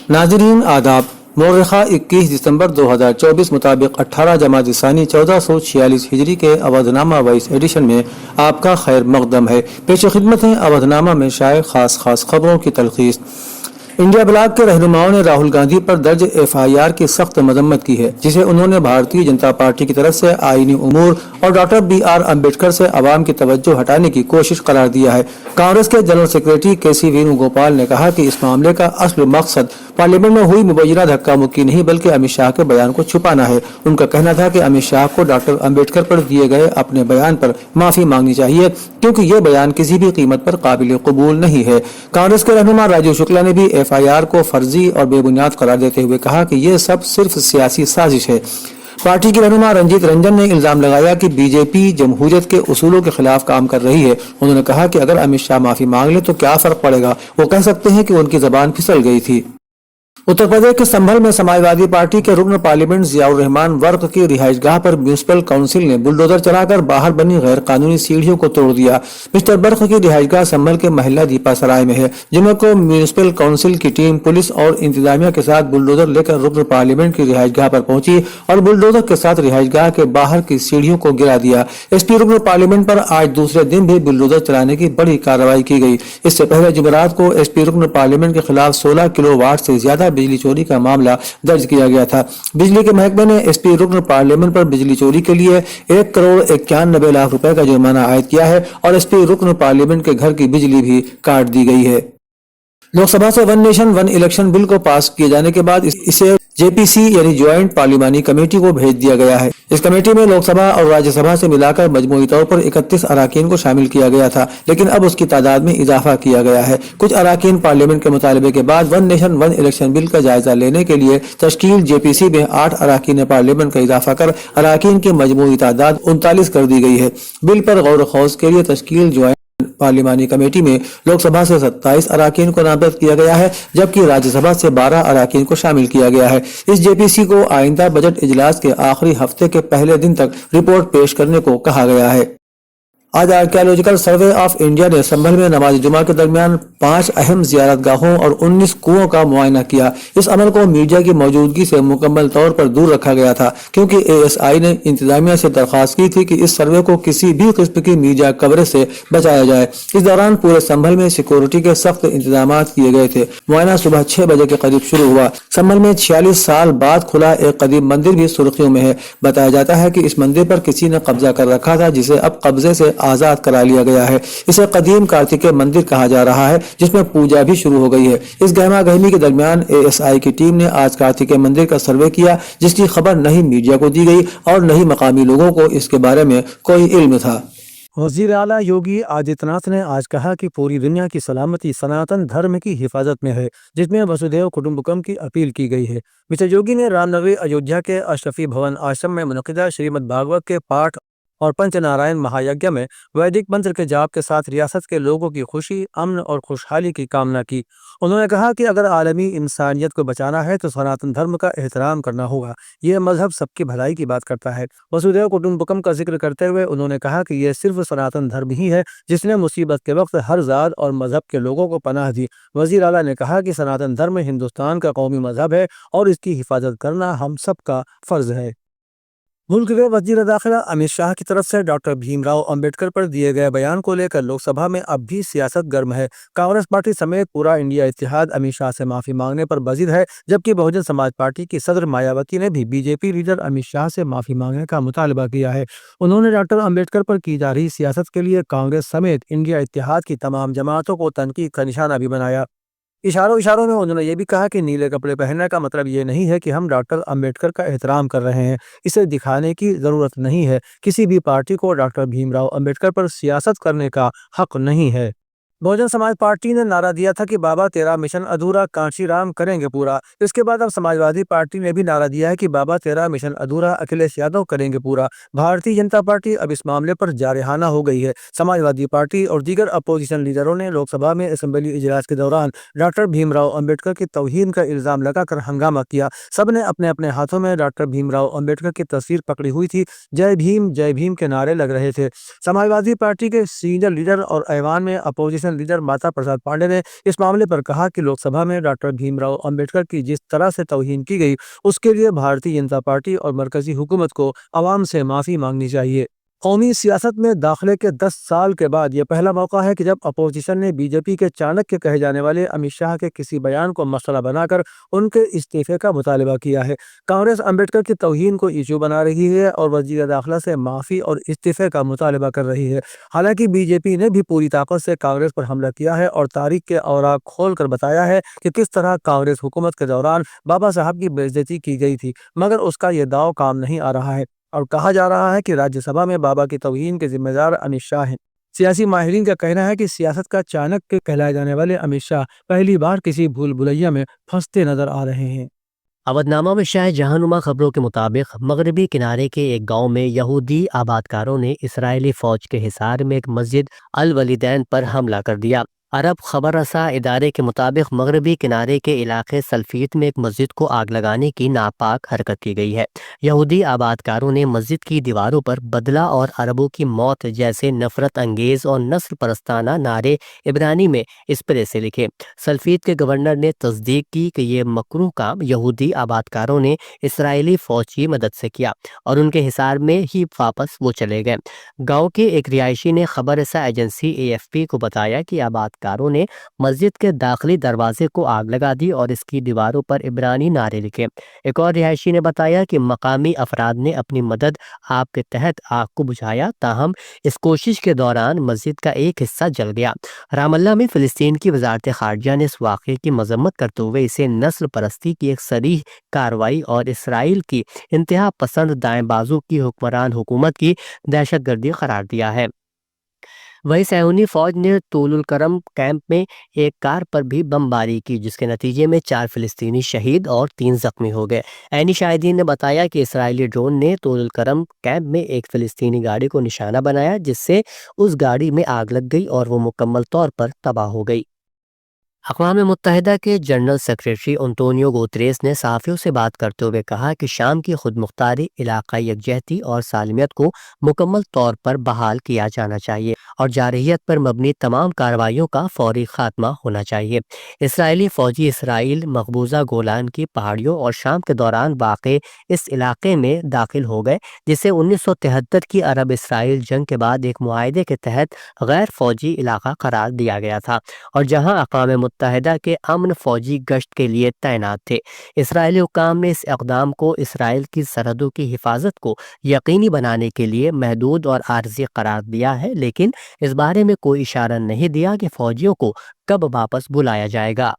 नाजरीन आदाब। मौरख़ा 21 दिसंबर 2024 मुताबिक 18 जमात ثانی 1446 हिजरी के अवधनामा वाइस एडिशन में आपका खैर मकदम है। पेश खिदमत है अवधनामा में शाये खास खबरों की तलखीस। इंडिया ब्लॉक के रहनुमाओं ने राहुल गांधी पर दर्ज FIR की सख्त मजम्मत की है, जिसे उन्होंने भारतीय जनता पार्टी की तरफ से आईनी उमूर और डॉक्टर BR अम्बेडकर से अवाम की तवज्जो हटाने की कोशिश करार दिया है। कांग्रेस के जनरल सेक्रेटरी KC वेणुगोपाल ने कहा कि इस मामले का असल मकसद पार्लियामेंट में हुई मुबैना धक्का मुक्की नहीं बल्कि अमित शाह के बयान को छुपाना है। उनका कहना था कि अमित शाह को डॉक्टर अम्बेडकर पर दिए गए अपने बयान पर माफी मांगनी चाहिए, क्योंकि ये बयान किसी भी कीमत पर काबिल कबूल नहीं है। कांग्रेस के रहनुमा राजीव शुक्ला ने भी FIR को फर्जी और बेबुनियाद करार देते हुए कहा कि ये सब सिर्फ सियासी साजिश है। पार्टी की रहनुमा रंजीत रंजन ने इल्जाम लगाया कि बीजेपी जमहूरियत के उसूलों के खिलाफ काम कर रही है। उन्होंने कहा कि अगर अमित शाह माफी मांग ले तो क्या फर्क पड़ेगा, वो कह सकते हैं कि उनकी जबान फिसल गई थी। उत्तर प्रदेश के संभल में समाजवादी पार्टी के रुकन पार्लियामेंट जियाउर रहमान वर्क की रिहाइशगाह पर म्यूनिसिपल काउंसिल ने बुलडोजर चलाकर बाहर बनी गैर कानूनी सीढ़ियों को तोड़ दिया। मिस्टर बर्क की रिहाइशगाह संभल के महिला दीपा सराय में है। जुमे को म्यूनिसिपल काउंसिल की टीम पुलिस और इंतजामिया के साथ बुलडोजर लेकर रुकन पार्लियामेंट की रिहाइशगाह पर पहुंची और बुलडोजर के साथ रिहाइशगाह के बाहर की सीढ़ियों को गिरा दिया। SP रुकन पार्लियामेंट पर आज दूसरे दिन भी बुलडोजर चलाने की बड़ी कार्रवाई की गई। इससे पहले जुमेरात को SP रुकन पार्लियामेंट के खिलाफ 16 किलोवाट से ज्यादा बिजली चोरी का मामला दर्ज किया गया था। बिजली के महकमे ने SP रुकन पार्लियामेंट पर बिजली चोरी के लिए 1,91,91,00,000 रुपए का जुर्माना आयद किया है और SP रुकन पार्लियामेंट के घर की बिजली भी काट दी गई है। लोकसभा से one nation one election bill को पास किए जाने के बाद इसे JPC यानी ज्वाइंट पार्लिमानी कमेटी को भेज दिया गया है। इस कमेटी में लोकसभा और राज्यसभा से मिलाकर मजमूई तौर पर 31 अराकीन को शामिल किया गया था, लेकिन अब उसकी तादाद में इजाफा किया गया है। कुछ अराकीन पार्लियामेंट के मुतालबे के बाद one nation one election bill का जायजा लेने के लिए तश्कील JPC में 8 अराकीन पार्लियामेंट का इजाफा कर अराकीन की मजमूई तादाद 39 कर दी गई है। बिल पर गौर खौज के लिए तश्कील ज्वाइंट पार्लिमानी कमेटी में लोकसभा से 27 अराकीन को नामजद किया गया है, जबकि राज्यसभा से 12 अराकीन को शामिल किया गया है। इस JPC को आइंदा बजट इजलास के आखिरी हफ्ते के पहले दिन तक रिपोर्ट पेश करने को कहा गया है। आज आर्कियोलॉजिकल सर्वे ऑफ इंडिया ने संभल में नमाज जुमा के दरमियान 5 अहम जियारत गाहों और 19 कुओं का मुआयना किया। इस अमल को मीडिया की मौजूदगी से मुकम्मल तौर पर दूर रखा गया था, क्योंकि ASI ने इंतजामिया से दरख्वास्त की थी कि इस सर्वे को किसी भी किस्म की मीडिया कवरेज से बचाया जाए। इस दौरान पूरे संभल में सिक्योरिटी के सख्त इंतजाम किए गए थे। मुआयना सुबह 6 बजे के करीब शुरू हुआ। संभल में 46 साल बाद खुला एक कदीम मंदिर भी सुर्खियों में है। बताया जाता है कि इस मंदिर पर किसी ने कब्जा कर रखा था, जिसे अब कब्जे से आजाद करा लिया गया है। इसे कदीम कार्तिकेय मंदिर कहा जा रहा है, जिसमें पूजा भी शुरू हो गई है। इस गहमा गहमी के दरमियान ASI की टीम ने आज कार्तिकेय मंदिर का सर्वे किया, जिसकी खबर नहीं मीडिया को दी गई और नहीं मकामी लोगों को इसके बारे में कोई इल्म था। वज़ीर आला योगी आदित्यनाथ ने आज कहा कि पूरी दुनिया की सलामती सनातन धर्म की हिफाजत में है, जिसमें वसुधैव कुटुंबकम की अपील की गई है। मिस्टर योगी ने रामनगरी अयोध्या के अशरफी भवन आश्रम में मुनक़िदा श्रीमद् भागवत के पाठ और पंचनारायण महायज्ञ में वैदिक मंत्र के जाप के साथ रियासत के लोगों की खुशी, अमन और खुशहाली की कामना की। उन्होंने कहा कि अगर आलमी इंसानियत को बचाना है तो सनातन धर्म का एहतराम करना होगा। यह मजहब सबकी भलाई की बात करता है। वसुधैव कुटुंबकम का जिक्र करते हुए उन्होंने कहा कि यह सिर्फ सनातन धर्म ही है जिसने मुसीबत के वक्त हर जात और मजहब के लोगों को पनाह दी। वज़ीर आला ने कहा कि सनातन धर्म हिंदुस्तान का कौमी मजहब है और इसकी हिफाजत करना हम सबका फर्ज है। मुल्क के वज़ीर दाखिला अमित शाह की तरफ से डॉक्टर भीमराव अंबेडकर पर दिए गए बयान को लेकर लोकसभा में अब भी सियासत गर्म है। कांग्रेस पार्टी समेत पूरा इंडिया इत्तेहाद अमित शाह से माफी मांगने पर बजिद है, जबकि बहुजन समाज पार्टी की सदर मायावती ने भी BJP लीडर अमित शाह से माफी मांगने का मुतालबा किया है। उन्होंने डॉक्टर अंबेडकर पर की जा रही सियासत के लिए कांग्रेस समेत इंडिया इत्तेहाद की तमाम जमातों को तनकीद का निशाना भी बनाया। इशारों में उन्होंने ये भी कहा कि नीले कपड़े पहनने का मतलब ये नहीं है कि हम डॉक्टर अंबेडकर का एहतराम कर रहे हैं। इसे दिखाने की जरूरत नहीं है। किसी भी पार्टी को डॉक्टर भीमराव अंबेडकर पर सियासत करने का हक नहीं है। बहुजन समाज पार्टी ने नारा दिया था कि बाबा तेरा मिशन अधूरा, कांची राम करेंगे पूरा। इसके बाद अब समाजवादी पार्टी ने भी नारा दिया है कि बाबा तेरा मिशन अधूरा, अखिलेश यादव करेंगे पूरा। भारतीय जनता पार्टी अब इस मामले पर जारहाना हो गई है। समाजवादी पार्टी और दीगर अपोजिशन लीडरों ने लोकसभा में असेंबली इजलास के दौरान डॉक्टर भीमराव अंबेडकर की तौहीन का इल्जाम लगाकर हंगामा किया। सबने अपने अपने हाथों में डॉक्टर भीमराव अंबेडकर की तस्वीर पकड़ी हुई थी। जय भीम के नारे लग रहे थे। समाजवादी पार्टी के सीनियर लीडर और ऐवान में अपोजिशन اپوزیشن لیڈر ماتا پرساد پانڈے نے اس معاملے پر کہا کہ لوک سبھا میں ڈاکٹر بھیم راؤ امبیڈکر کی جس طرح سے توہین کی گئی اس کے لیے بھارتی جنتا پارٹی اور مرکزی حکومت کو عوام سے معافی مانگنی چاہیے۔ قومی سیاست میں داخلے کے 10 سال کے بعد یہ پہلا موقع ہے کہ جب اپوزیشن نے بی جے پی کے چانکیہ کہے جانے والے امت شاہ کے کسی بیان کو مسئلہ بنا کر ان کے استعفے کا مطالبہ کیا ہے۔ کانگریس امبیڈکر کی توہین کو ایشو بنا رہی ہے اور وزیر داخلہ سے معافی اور استعفے کا مطالبہ کر رہی ہے۔ حالانکہ بی جے پی نے بھی پوری طاقت سے کانگریس پر حملہ کیا ہے اور تاریخ کے اوراق کھول کر بتایا ہے کہ کس طرح کانگریس حکومت کے دوران بابا صاحب کی بے عزتی کی گئی تھی، مگر اس کا یہ داؤ کام نہیں آ رہا ہے اور کہا جا رہا ہے کہ راجیہ سبھا میں بابا کی توہین کے ذمہ دار امت شاہ ہیں۔ سیاسی ماہرین کا کہنا ہے کہ سیاست کا چانکیہ کہلائے جانے والے امت شاہ پہلی بار کسی بھول بھلیا میں پھنستے نظر آ رہے ہیں۔ اودھ نامہ میں شائع جہانما خبروں کے مطابق مغربی کنارے کے ایک گاؤں میں یہودی آبادکاروں نے اسرائیلی فوج کے حصار میں ایک مسجد الولیدین پر حملہ کر دیا۔ عرب خبر رساں ادارے کے مطابق مغربی کنارے کے علاقے سلفیت میں ایک مسجد کو آگ لگانے کی ناپاک حرکت کی گئی ہے۔ یہودی آبادکاروں نے مسجد کی دیواروں پر بدلہ اور عربوں کی موت جیسے نفرت انگیز اور نسل پرستانہ نعرے عبرانی میں اسپرے سے لکھے۔ سلفیت کے گورنر نے تصدیق کی کہ یہ مکروہ کام یہودی آبادکاروں نے اسرائیلی فوج کی مدد سے کیا اور ان کے حصار میں ہی واپس وہ چلے گئے۔ گاؤں کے ایک رہائشی نے خبر رساں ایجنسی AFP کو بتایا کہ آبادکاروں نے مسجد کے داخلی دروازے کو آگ لگا دی اور اس کی دیواروں پر عبرانی نعرے لکھے۔ ایک اور رہائشی نے بتایا کہ مقامی افراد نے اپنی مدد آگ کے تحت آگ کو بجھایا، تاہم اس کوشش کے دوران مسجد کا ایک حصہ جل گیا۔ رام اللہ میں فلسطین کی وزارت خارجہ نے اس واقعے کی مذمت کرتے ہوئے اسے نسل پرستی کی ایک صریح کارروائی اور اسرائیل کی انتہا پسند دائیں بازو کی حکمران حکومت کی دہشت گردی قرار دیا ہے۔ وہی صہیونی فوج نے طول الکرم کیمپ میں ایک کار پر بھی بمباری کی، جس کے نتیجے میں 4 فلسطینی شہید اور 3 زخمی ہو گئے۔ عینی شاہدین نے بتایا کہ اسرائیلی ڈرون نے طول الکرم کیمپ میں ایک فلسطینی گاڑی کو نشانہ بنایا، جس سے اس گاڑی میں آگ لگ گئی اور وہ مکمل طور پر تباہ ہو گئی۔ اقوام متحدہ کے جنرل سیکریٹری انطونیو گوتریس نے صحافیوں سے بات کرتے ہوئے کہا کہ شام کی خود مختاری، علاقائی یکجہتی اور سالمیت کو مکمل طور پر بحال کیا جانا چاہیے اور جارحیت پر مبنی تمام کارروائیوں کا فوری خاتمہ ہونا چاہیے۔ اسرائیلی فوجی اسرائیل مقبوضہ گولان کی پہاڑیوں اور شام کے دوران واقع اس علاقے میں داخل ہو گئے، جسے 1973 کی عرب اسرائیل جنگ کے بعد ایک معاہدے کے تحت غیر فوجی علاقہ قرار دیا گیا تھا اور جہاں اقوام متحدہ کے امن فوجی گشت کے لیے تعینات تھے۔ اسرائیلی حکام نے اس اقدام کو اسرائیل کی سرحدوں کی حفاظت کو یقینی بنانے کے لیے محدود اور عارضی قرار دیا ہے، لیکن اس بارے میں کوئی اشارہ نہیں دیا کہ فوجیوں کو کب واپس بلایا جائے گا۔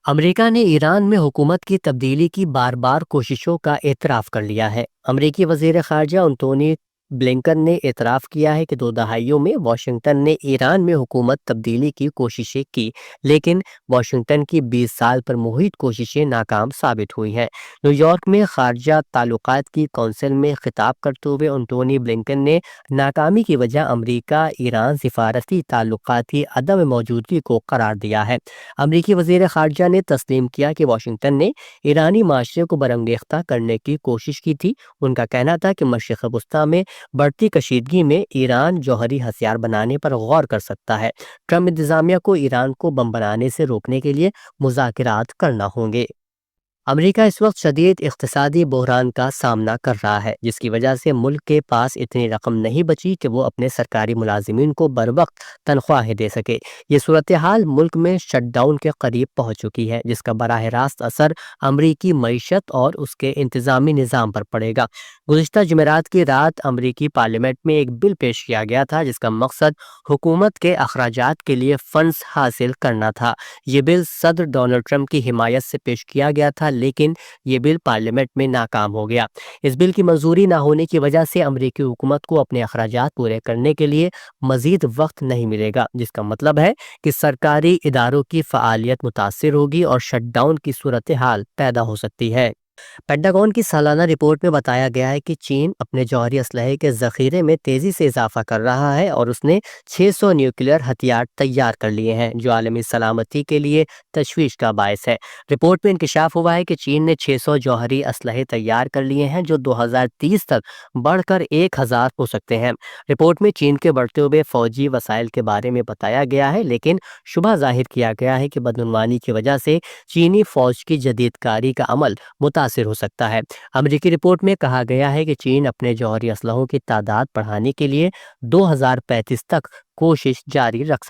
امریکہ نے ایران میں حکومت کی تبدیلی کی بار بار کوششوں کا اعتراف کر لیا ہے۔ امریکی وزیر خارجہ انتونی بلنکن نے اعتراف کیا ہے کہ 2 دہائیوں میں واشنگٹن نے ایران میں حکومت تبدیلی کی کوششیں کی، لیکن واشنگٹن کی 20 سال پر محیط کوششیں ناکام ثابت ہوئی ہیں۔ نیو یارک میں خارجہ تعلقات کی کونسل میں خطاب کرتے ہوئے انٹونی بلنکن نے ناکامی کی وجہ امریکہ ایران سفارتی تعلقات کی عدم موجودگی کو قرار دیا ہے۔ امریکی وزیر خارجہ نے تسلیم کیا کہ واشنگٹن نے ایرانی معاشرے کو برانگیختہ کرنے کی کوشش کی تھی۔ ان کا کہنا تھا کہ مشرق وسطیٰ میں بڑھتی کشیدگی میں ایران جوہری ہتھیار بنانے پر غور کر سکتا ہے۔ ٹرمپ انتظامیہ کو ایران کو بم بنانے سے روکنے کے لیے مذاکرات کرنا ہوں گے۔ امریکہ اس وقت شدید اقتصادی بحران کا سامنا کر رہا ہے، جس کی وجہ سے ملک کے پاس اتنی رقم نہیں بچی کہ وہ اپنے سرکاری ملازمین کو بروقت تنخواہیں دے سکے۔ یہ صورتحال ملک میں شٹ ڈاؤن کے قریب پہنچ چکی ہے، جس کا براہ راست اثر امریکی معیشت اور اس کے انتظامی نظام پر پڑے گا۔ گزشتہ جمعرات کی رات امریکی پارلیمنٹ میں ایک بل پیش کیا گیا تھا جس کا مقصد حکومت کے اخراجات کے لیے فنڈز حاصل کرنا تھا۔ یہ بل صدر ڈونلڈ ٹرمپ کی حمایت سے پیش کیا گیا تھا، لیکن یہ بل پارلیمنٹ میں ناکام ہو گیا۔ اس بل کی منظوری نہ ہونے کی وجہ سے امریکی حکومت کو اپنے اخراجات پورے کرنے کے لیے مزید وقت نہیں ملے گا، جس کا مطلب ہے کہ سرکاری اداروں کی فعالیت متاثر ہوگی اور شٹ ڈاؤن کی صورتحال پیدا ہو سکتی ہے۔ पेंटागन की सालाना रिपोर्ट में बताया गया है कि चीन अपने जौहरी असलहे के जखीरे में तेजी से इजाफा कर रहा है और उसने 600 न्यूक्लियर हथियार तैयार कर लिए हैं, जो आलमी सलामती के लिए तशवीश का बायस है। रिपोर्ट में इंकशाफ हुआ है कि चीन ने 600 जौहरी असलहे तैयार कर लिए हैं, जो 2030 तक बढ़कर 1000 हो सकते हैं। रिपोर्ट में चीन के बढ़ते हुए फौजी वसाइल के बारे में बताया गया है, लेकिन शुबा जाहिर किया गया है कि बदनुमानी की वजह से चीनी फौज की जदीदकारी का अमल मुतासिर हो सकता है। अमेरिकी रिपोर्ट में कहा गया है कि चीन अपने जौहरी असलहों की तादाद बढ़ाने के लिए 2035 तक कोशिश जारी रख सकता है।